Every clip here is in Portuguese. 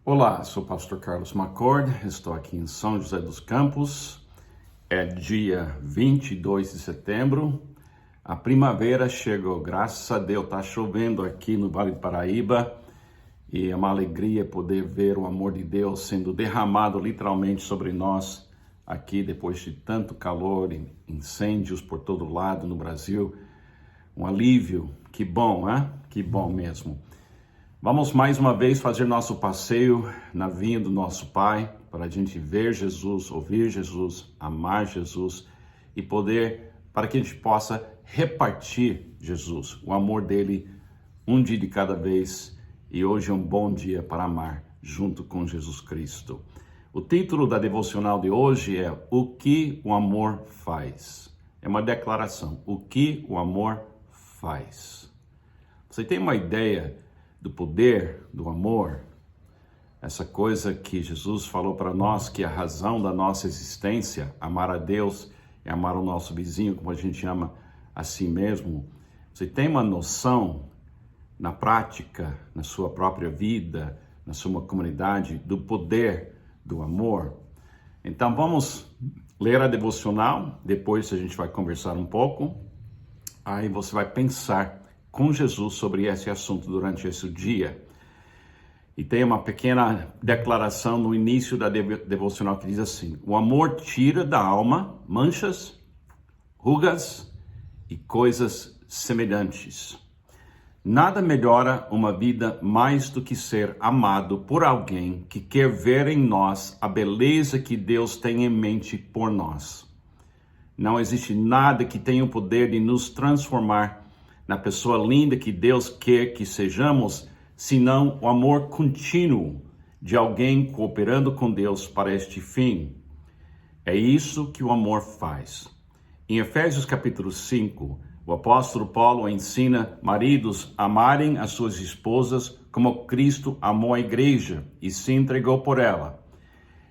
Olá, sou o pastor Carlos McCord, estou aqui em São José dos Campos. É dia 22 de setembro, a primavera chegou, graças a Deus, está chovendo aqui no Vale do Paraíba e é uma alegria poder ver o amor de Deus sendo derramado literalmente sobre nós aqui depois de tanto calor e incêndios por todo lado no Brasil. Um alívio, que bom, né? Que bom mesmo. Vamos mais uma vez fazer nosso passeio na vinha do nosso Pai, para a gente ver Jesus, ouvir Jesus, amar Jesus e poder, para que a gente possa repartir Jesus, o amor dele, um dia de cada vez. E hoje é um bom dia para amar junto com Jesus Cristo. O título da devocional de hoje é O que o amor faz. É uma declaração. O que o amor faz. Você tem uma ideia do poder do amor? Essa coisa que Jesus falou para nós, que é a razão da nossa existência, amar a Deus e amar o nosso vizinho, como a gente ama a si mesmo. Você tem uma noção na prática, na sua própria vida, na sua comunidade, do poder do amor? Então vamos ler a devocional, depois a gente vai conversar um pouco, aí você vai pensar com Jesus sobre esse assunto durante esse dia. E tem uma pequena declaração no início da devocional que diz assim: o amor tira da alma manchas, rugas e coisas semelhantes. Nada melhora uma vida mais do que ser amado por alguém que quer ver em nós a beleza que Deus tem em mente por nós. Não existe nada que tenha o poder de nos transformar na pessoa linda que Deus quer que sejamos, senão o amor contínuo de alguém cooperando com Deus para este fim. É isso que o amor faz. Em Efésios capítulo 5, o apóstolo Paulo ensina maridos a amarem as suas esposas como Cristo amou a igreja e se entregou por ela.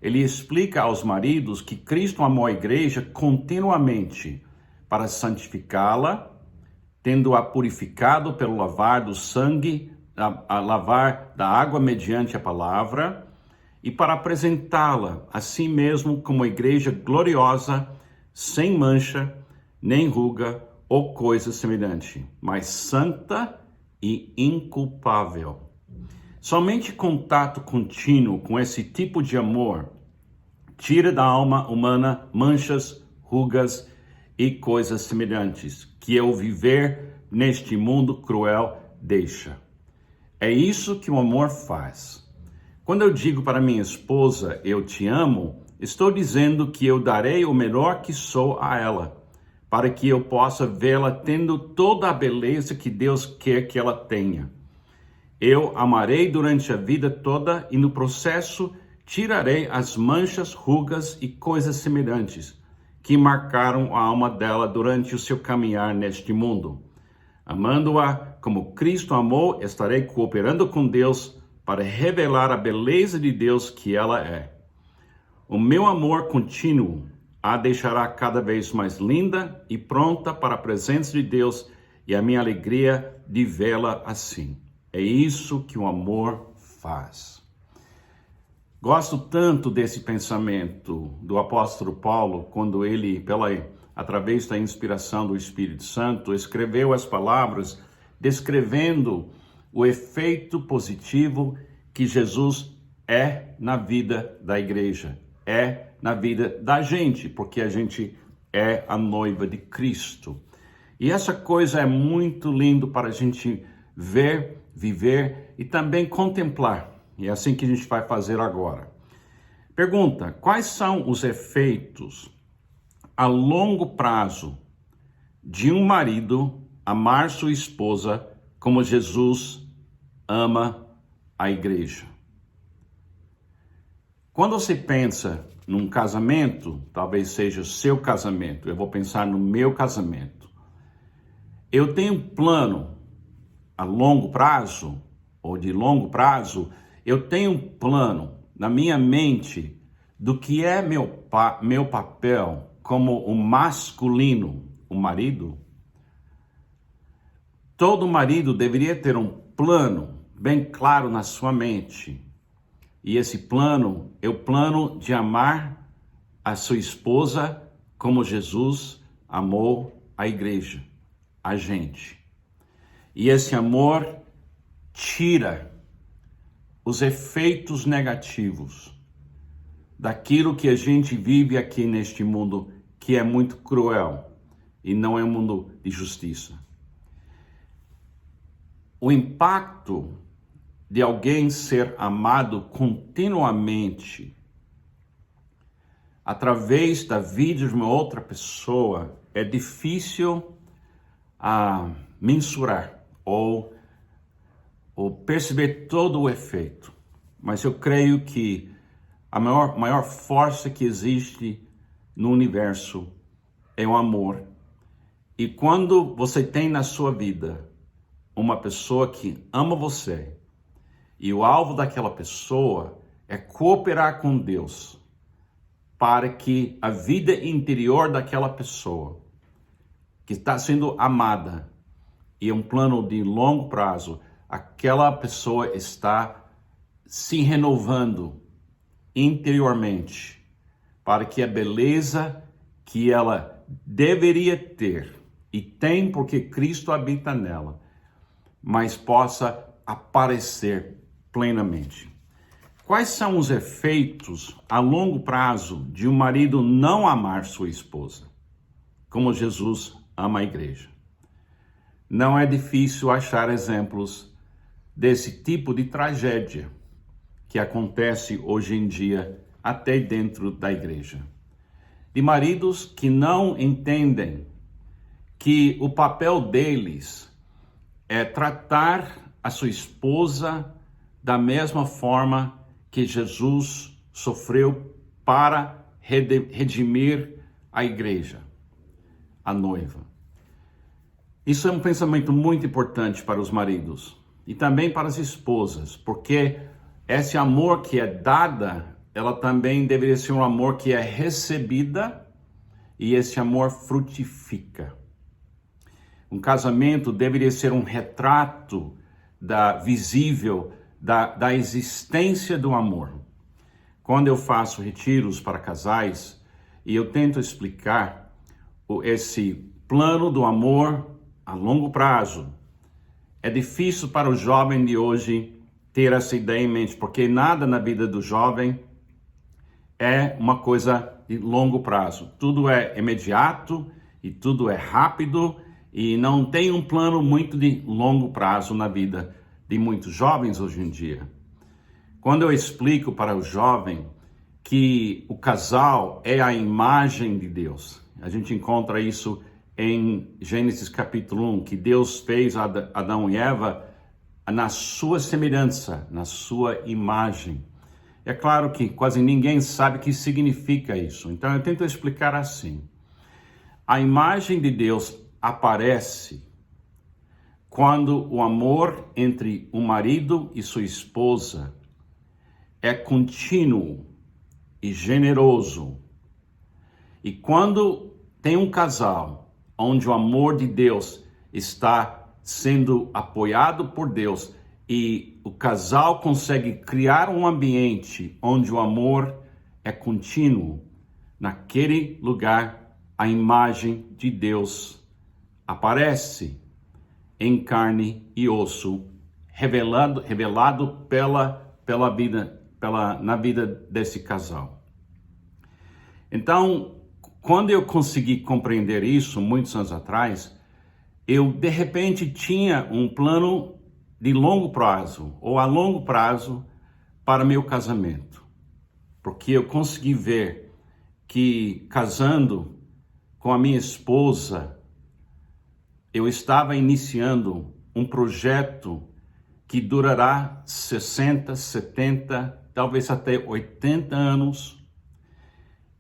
Ele explica aos maridos que Cristo amou a igreja continuamente para santificá-la, tendo-a purificado pelo lavar do sangue, a lavar da água mediante a palavra, e para apresentá-la a si mesmo como igreja gloriosa, sem mancha, nem ruga ou coisa semelhante, mas santa e inculpável. Somente contato contínuo com esse tipo de amor tira da alma humana manchas, rugas e coisas semelhantes, que o viver neste mundo cruel deixa. É isso que o amor faz. Quando eu digo para minha esposa, eu te amo, estou dizendo que eu darei o melhor que sou a ela, para que eu possa vê-la tendo toda a beleza que Deus quer que ela tenha. Eu amarei durante a vida toda e no processo tirarei as manchas, rugas e coisas semelhantes que marcaram a alma dela durante o seu caminhar neste mundo. Amando-a como Cristo amou, estarei cooperando com Deus para revelar a beleza de Deus que ela é. O meu amor contínuo a deixará cada vez mais linda e pronta para a presença de Deus e a minha alegria de vê-la assim. É isso que o amor faz. Gosto tanto desse pensamento do apóstolo Paulo, quando ele, através da inspiração do Espírito Santo, escreveu as palavras descrevendo o efeito positivo que Jesus é na vida da igreja, é na vida da gente, porque a gente é a noiva de Cristo. E essa coisa é muito lindo para a gente ver, viver e também contemplar. E é assim que a gente vai fazer agora. Pergunta: quais são os efeitos a longo prazo de um marido amar sua esposa como Jesus ama a igreja? Quando você pensa num casamento, talvez seja o seu casamento, eu vou pensar no meu casamento. Eu tenho um plano a longo prazo, ou de longo prazo, eu tenho um plano na minha mente do que é meu papel como o masculino, o marido. Todo marido deveria ter um plano bem claro na sua mente E esse plano é o plano de amar a sua esposa como Jesus amou a igreja, a gente. E esse amor tira os efeitos negativos daquilo que a gente vive aqui neste mundo, que é muito cruel e não é um mundo de justiça. O impacto de alguém ser amado continuamente através da vida de uma outra pessoa é difícil mensurar ou perceber todo o efeito. Mas eu creio que a maior força que existe no universo é o amor. E quando você tem na sua vida uma pessoa que ama você, e o alvo daquela pessoa é cooperar com Deus para que a vida interior daquela pessoa que está sendo amada e um plano de longo prazo, aquela pessoa está se renovando interiormente para que a beleza que ela deveria ter e tem porque Cristo habita nela, mas possa aparecer plenamente. Quais são os efeitos a longo prazo de um marido não amar sua esposa, como Jesus ama a igreja? Não é difícil achar exemplos desse tipo de tragédia que acontece hoje em dia até dentro da igreja. De maridos que não entendem que o papel deles é tratar a sua esposa da mesma forma que Jesus sofreu para redimir a igreja, a noiva. Isso é um pensamento muito importante para os maridos e também para as esposas, porque esse amor que é dada, ela também deveria ser um amor que é recebida e esse amor frutifica. Um casamento deveria ser um retrato visível da existência do amor. Quando eu faço retiros para casais e eu tento explicar esse plano do amor a longo prazo, é difícil para o jovem de hoje ter essa ideia em mente, porque nada na vida do jovem é uma coisa de longo prazo. Tudo é imediato e tudo é rápido e não tem um plano muito de longo prazo na vida de muitos jovens hoje em dia. Quando eu explico para o jovem que o casal é a imagem de Deus, a gente encontra isso em Gênesis capítulo 1, que Deus fez Adão e Eva na sua semelhança, na sua imagem. É claro que quase ninguém sabe o que significa isso, então eu tento explicar assim. A imagem de Deus aparece quando o amor entre o marido e sua esposa é contínuo e generoso. E quando tem um casal onde o amor de Deus está sendo apoiado por Deus e o casal consegue criar um ambiente onde o amor é contínuo, naquele lugar a imagem de Deus aparece em carne e osso, revelado na vida desse casal. Então, quando eu consegui compreender isso, muitos anos atrás, eu de repente tinha um plano de longo prazo, ou a longo prazo, para meu casamento. Porque eu consegui ver que casando com a minha esposa, eu estava iniciando um projeto que durará 60, 70, talvez até 80 anos.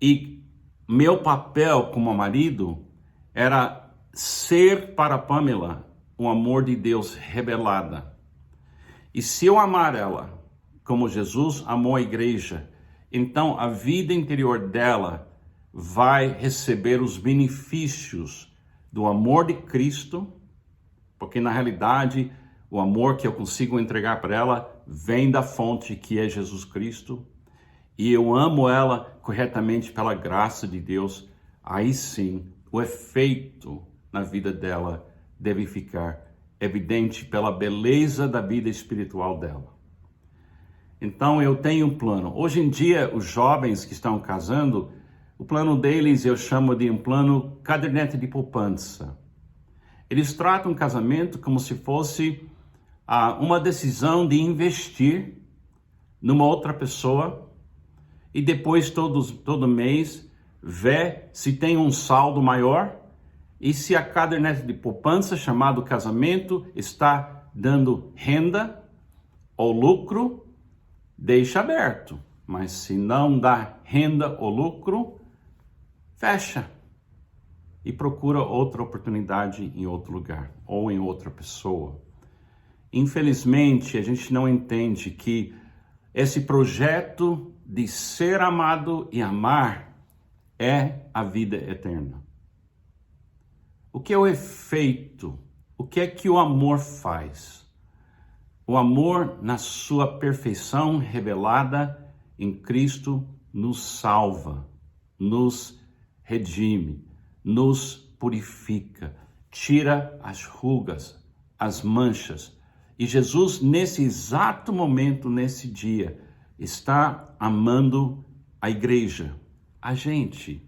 E meu papel como marido era ser para Pamela o amor de Deus revelada. E se eu amar ela como Jesus amou a igreja, então a vida interior dela vai receber os benefícios do amor de Cristo, porque na realidade o amor que eu consigo entregar para ela vem da fonte que é Jesus Cristo, e eu amo ela corretamente pela graça de Deus, aí sim o efeito na vida dela deve ficar evidente pela beleza da vida espiritual dela. Então eu tenho um plano. Hoje em dia, os jovens que estão casando, o plano deles eu chamo de um plano caderneta de poupança. Eles tratam o casamento como se fosse uma decisão de investir numa outra pessoa e depois todo mês ver se tem um saldo maior e se a caderneta de poupança, chamado casamento, está dando renda ou lucro, deixa aberto. Mas se não dá renda ou lucro, fecha e procura outra oportunidade em outro lugar ou em outra pessoa. Infelizmente, a gente não entende que esse projeto de ser amado e amar é a vida eterna. O que é o efeito? O que é que o amor faz? O amor, na sua perfeição revelada em Cristo, nos salva, nos redime, nos purifica, tira as rugas, as manchas. E Jesus, nesse exato momento, nesse dia, está amando a igreja, a gente.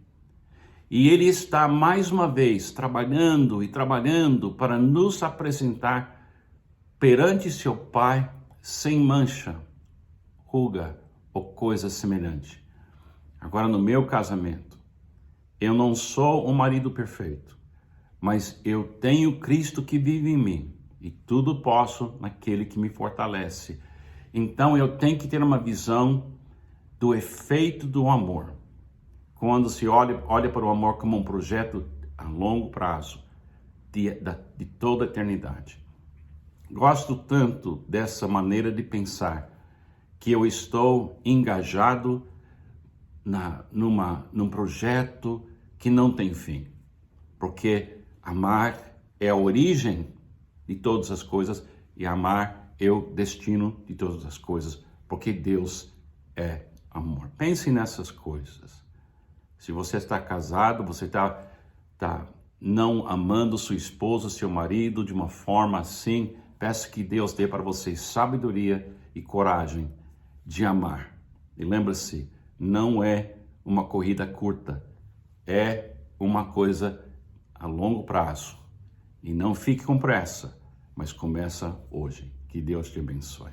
E Ele está, mais uma vez, trabalhando e trabalhando para nos apresentar perante seu Pai sem mancha, ruga ou coisa semelhante. Agora, no meu casamento, eu não sou um marido perfeito, mas eu tenho Cristo que vive em mim. E tudo posso naquele que me fortalece. Então eu tenho que ter uma visão do efeito do amor. Quando se olha para o amor como um projeto a longo prazo, de toda a eternidade. Gosto tanto dessa maneira de pensar, que eu estou engajado num projeto que não tem fim. Porque amar é a origem de todas as coisas, e amar é o destino de todas as coisas, porque Deus é amor. Pense nessas coisas. Se você está casado, você está não amando sua esposa, seu marido de uma forma assim, peço que Deus dê para você sabedoria e coragem de amar. E lembre-se, não é uma corrida curta, é uma coisa a longo prazo. E não fique com pressa, mas começa hoje. Que Deus te abençoe.